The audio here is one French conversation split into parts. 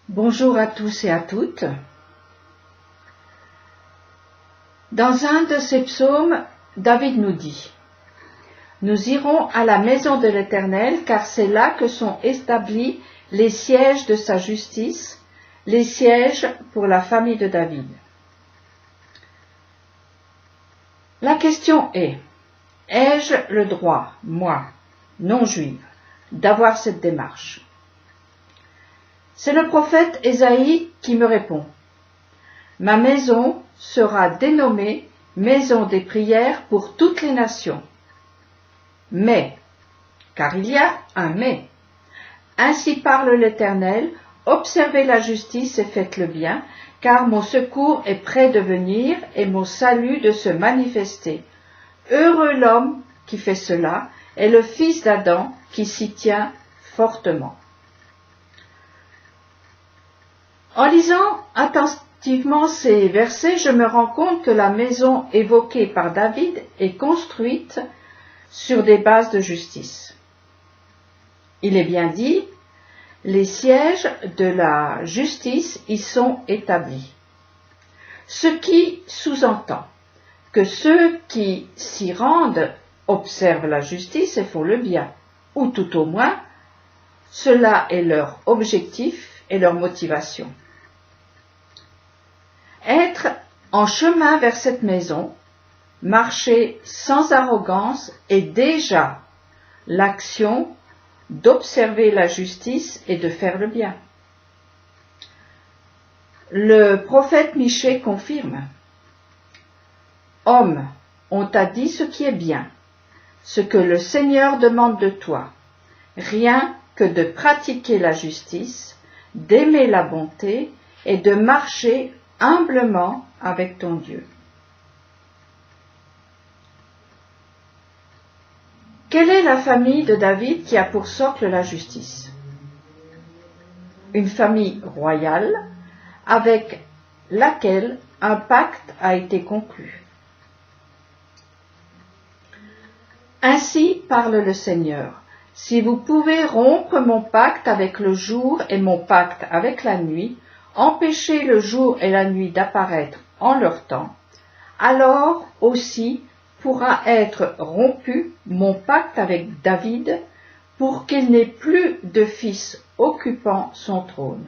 Bonjour à tous et à toutes. Dans un de ses psaumes, David nous dit « Nous irons à la maison de l'Éternel, car c'est là que sont établis les sièges de sa justice, les sièges pour la famille de David. » La question est, ai-je le droit, moi, non-juive, d'avoir cette démarche? C'est le prophète Ésaïe qui me répond. Ma maison sera dénommée maison des prières pour toutes les nations. Mais, car il y a un mais, ainsi parle l'Éternel, observez la justice et faites le bien, car mon secours est près de venir et mon salut de se manifester. Heureux l'homme qui fait cela et le fils d'Adam qui s'y tient fortement. En lisant attentivement ces versets, je me rends compte que la maison évoquée par David est construite sur des bases de justice. Il est bien dit, les sièges de la justice y sont établis. Ce qui sous-entend que ceux qui s'y rendent observent la justice et font le bien, ou tout au moins, cela est leur objectif et leur motivation. Être en chemin vers cette maison, marcher sans arrogance est déjà l'action d'observer la justice et de faire le bien. Le prophète Michée confirme « Homme, on t'a dit ce qui est bien, ce que le Seigneur demande de toi, rien que de pratiquer la justice, d'aimer la bonté et de marcher humblement avec ton Dieu. » Quelle est la famille de David qui a pour socle la justice? Une famille royale avec laquelle un pacte a été conclu. Ainsi parle le Seigneur. Si vous pouvez rompre mon pacte avec le jour et mon pacte avec la nuit, empêcher le jour et la nuit d'apparaître en leur temps, alors aussi pourra être rompu mon pacte avec David pour qu'il n'ait plus de fils occupant son trône.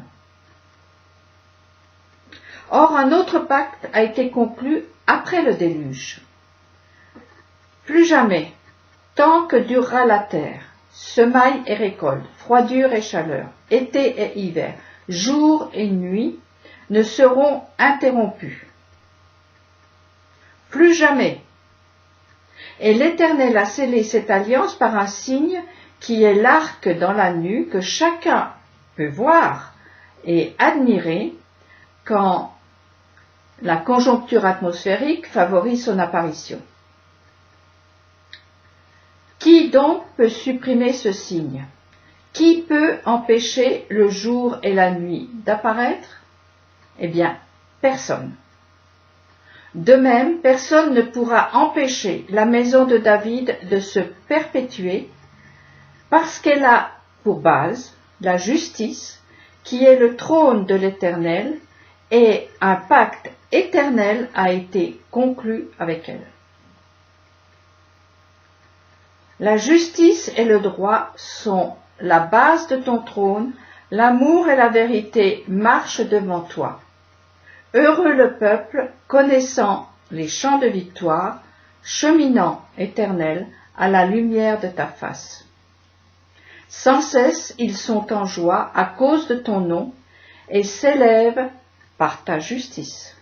Or, un autre pacte a été conclu après le déluge. Plus jamais, tant que durera la terre, semailles et récoltes, froidure et chaleur, été et hiver, jour et nuit ne seront interrompus. Plus jamais. Et l'Éternel a scellé cette alliance par un signe qui est l'arc dans la nue que chacun peut voir et admirer quand la conjoncture atmosphérique favorise son apparition. Qui donc peut supprimer ce signe? Qui peut empêcher le jour et la nuit d'apparaître? Eh bien, personne. De même, personne ne pourra empêcher la maison de David de se perpétuer parce qu'elle a pour base la justice qui est le trône de l'Éternel et un pacte éternel a été conclu avec elle. La justice et le droit sont la base de ton trône, l'amour et la vérité marchent devant toi. Heureux le peuple, connaissant les chants de victoire, cheminant, Éternel, à la lumière de ta face. Sans cesse ils sont en joie à cause de ton nom et s'élèvent par ta justice.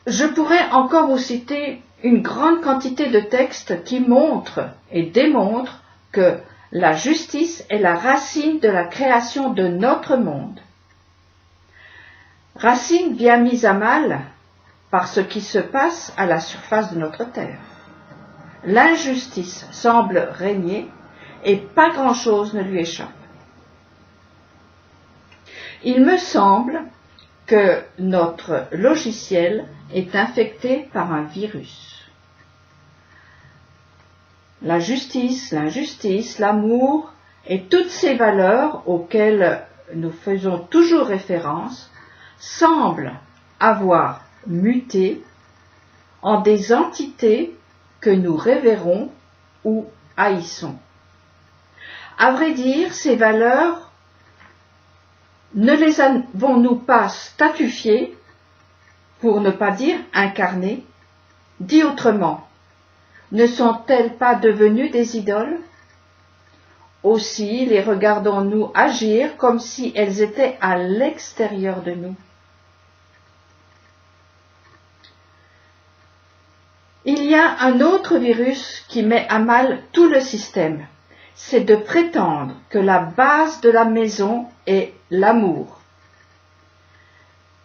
Je pourrais encore vous citer une grande quantité de textes qui montrent et démontrent que la justice est la racine de la création de notre monde. Racine bien mise à mal par ce qui se passe à la surface de notre terre. L'injustice semble régner et pas grand-chose ne lui échappe. Il me semble que notre logiciel est infecté par un virus. La justice, l'injustice, l'amour Et toutes ces valeurs auxquelles nous faisons toujours référence semblent avoir muté en des entités que nous révérons ou haïssons. À vrai dire, ces valeurs, ne les avons-nous pas statufiées, pour ne pas dire incarnées? Dit autrement, ne sont-elles pas devenues des idoles? Aussi les regardons-nous agir comme si elles étaient à l'extérieur de nous. Il y a un autre virus qui met à mal tout le système. C'est de prétendre que la base de la maison est l'amour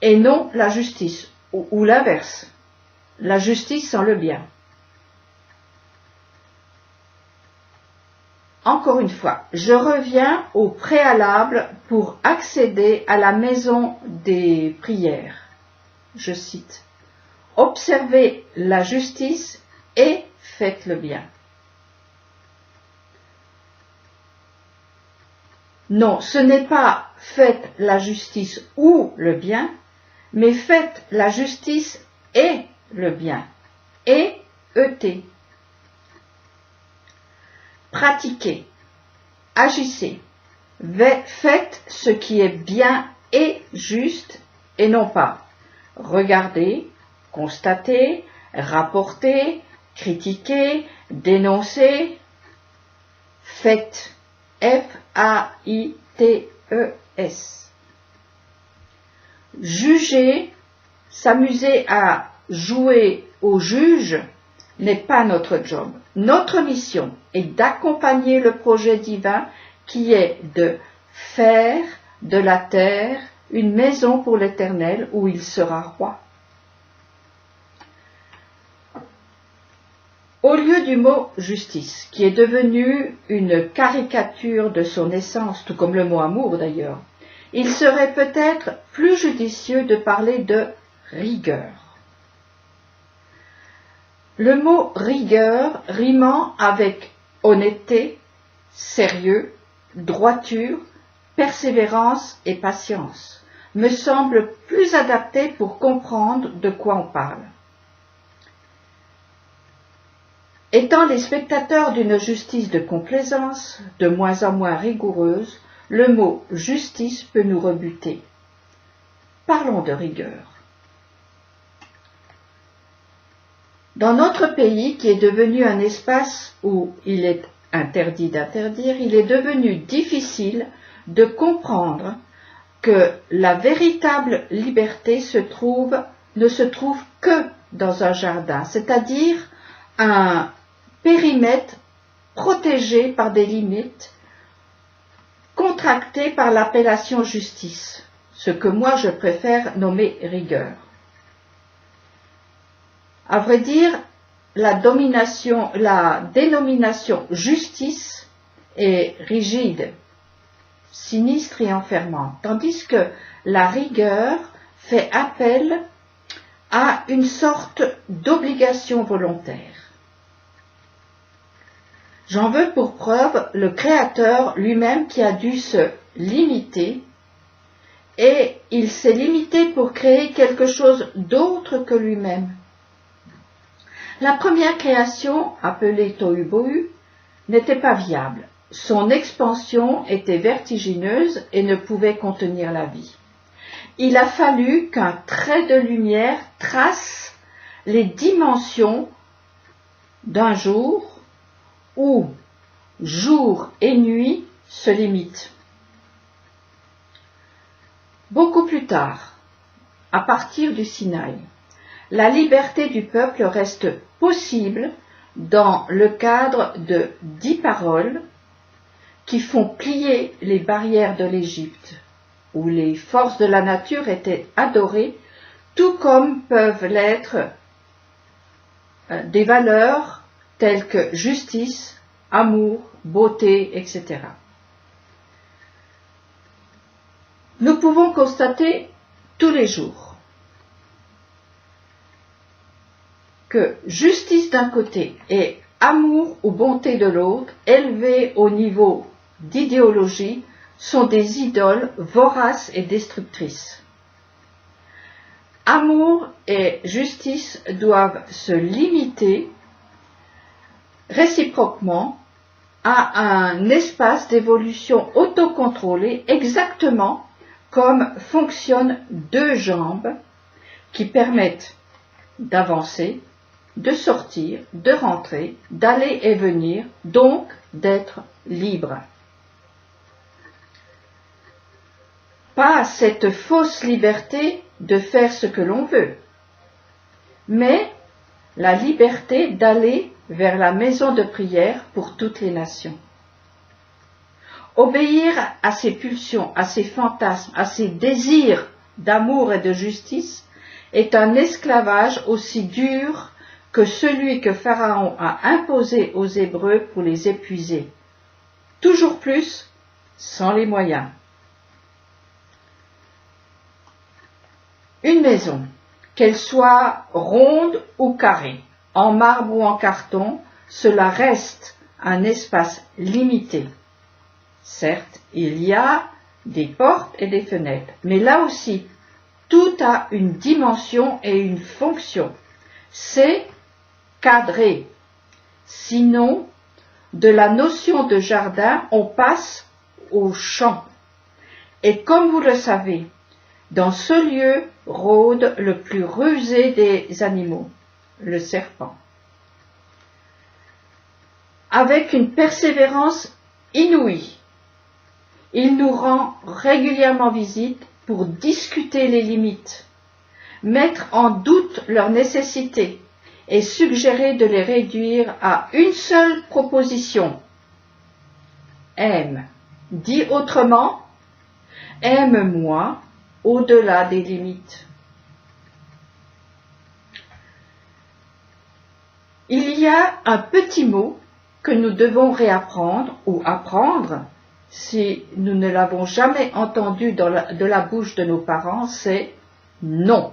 et non la justice, ou l'inverse, la justice sans le bien. Encore une fois, je reviens au préalable pour accéder à la maison des prières. Je cite, « Observez la justice et faites le bien. » Non, ce n'est pas « faites la justice ou le bien », mais « faites la justice et le bien ». Et E-T. Pratiquez, agissez, faites ce qui est bien et juste, et non pas regardez, constatez, rapportez, critiquez, dénoncez. Faites, F-A-I-T-E-S. Juger, s'amuser à jouer au juge n'est pas notre job. Notre mission est d'accompagner le projet divin qui est de faire de la terre une maison pour l'Éternel où il sera roi. Au lieu du mot justice, qui est devenu une caricature de son essence, tout comme le mot amour d'ailleurs, il serait peut-être plus judicieux de parler de rigueur. Le mot rigueur rimant avec honnêteté, sérieux, droiture, persévérance et patience me semble plus adapté pour comprendre de quoi on parle. Étant les spectateurs d'une justice de complaisance, de moins en moins rigoureuse, le mot justice peut nous rebuter. Parlons de rigueur. Dans notre pays, qui est devenu un espace où il est interdit d'interdire, il est devenu difficile de comprendre que la véritable liberté ne se trouve que dans un jardin, c'est-à-dire un périmètre protégé par des limites, contracté par l'appellation justice, ce que moi je préfère nommer rigueur. À vrai dire, la dénomination justice est rigide, sinistre et enfermante, tandis que la rigueur fait appel à une sorte d'obligation volontaire. J'en veux pour preuve le Créateur lui-même qui a dû se limiter, et il s'est limité pour créer quelque chose d'autre que lui-même. La première création, appelée Tohu Bohu, n'était pas viable. Son expansion était vertigineuse et ne pouvait contenir la vie. Il a fallu qu'un trait de lumière trace les dimensions d'un jour où jour et nuit se limitent. Beaucoup plus tard, à partir du Sinaï, la liberté du peuple reste possible dans le cadre de 10 paroles qui font plier les barrières de l'Égypte, où les forces de la nature étaient adorées, tout comme peuvent l'être des valeurs telles que justice, amour, beauté, etc. Nous pouvons constater tous les jours que justice d'un côté et amour ou bonté de l'autre, élevés au niveau d'idéologie sont des idoles voraces et destructrices. Amour et justice doivent se limiter réciproquement à un espace d'évolution autocontrôlée, exactement comme fonctionnent deux jambes qui permettent d'avancer, de sortir, de rentrer, d'aller et venir, donc d'être libre. Pas cette fausse liberté de faire ce que l'on veut, mais la liberté d'aller vers la maison de prière pour toutes les nations. Obéir à ses pulsions, à ses fantasmes, à ses désirs d'amour et de justice est un esclavage aussi dur que celui que Pharaon a imposé aux Hébreux pour les épuiser. Toujours plus, sans les moyens. Une maison, qu'elle soit ronde ou carrée, en marbre ou en carton, cela reste un espace limité. Certes, il y a des portes et des fenêtres, mais là aussi, tout a une dimension et une fonction. C'est cadré. Sinon, de la notion de jardin, on passe au champ. Et comme vous le savez, dans ce lieu rôde le plus rusé des animaux, le serpent. Avec une persévérance inouïe, il nous rend régulièrement visite pour discuter les limites, mettre en doute leur nécessité et suggérer de les réduire à une seule proposition. Aime. Dit autrement, aime-moi au-delà des limites. Il y a un petit mot que nous devons réapprendre ou apprendre si nous ne l'avons jamais entendu de la bouche de nos parents, c'est non.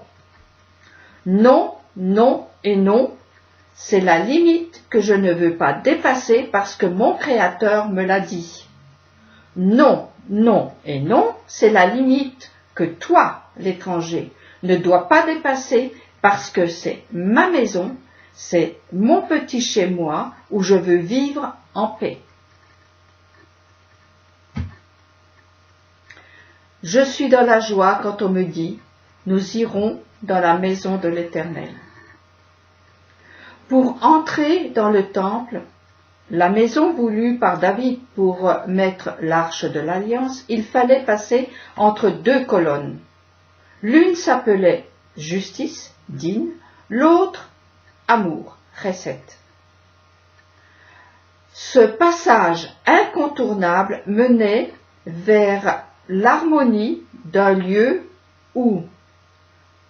Non, non et non, c'est la limite que je ne veux pas dépasser parce que mon Créateur me l'a dit. Non, non et non, c'est la limite que toi, l'étranger, ne dois pas dépasser parce que c'est ma maison, c'est mon petit chez-moi où je veux vivre en paix. Je suis dans la joie quand on me dit « Nous irons dans la maison de l'Éternel ». Pour entrer dans le temple, la maison voulue par David pour mettre l'arche de l'Alliance, il fallait passer entre deux colonnes. L'une s'appelait justice, din, l'autre amour, chesed. Ce passage incontournable menait vers l'harmonie d'un lieu où,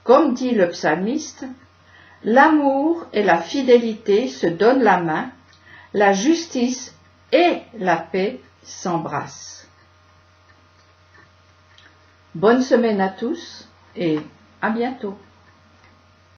comme dit le psalmiste, l'amour et la fidélité se donnent la main, la justice et la paix s'embrassent. Bonne semaine à tous et à bientôt.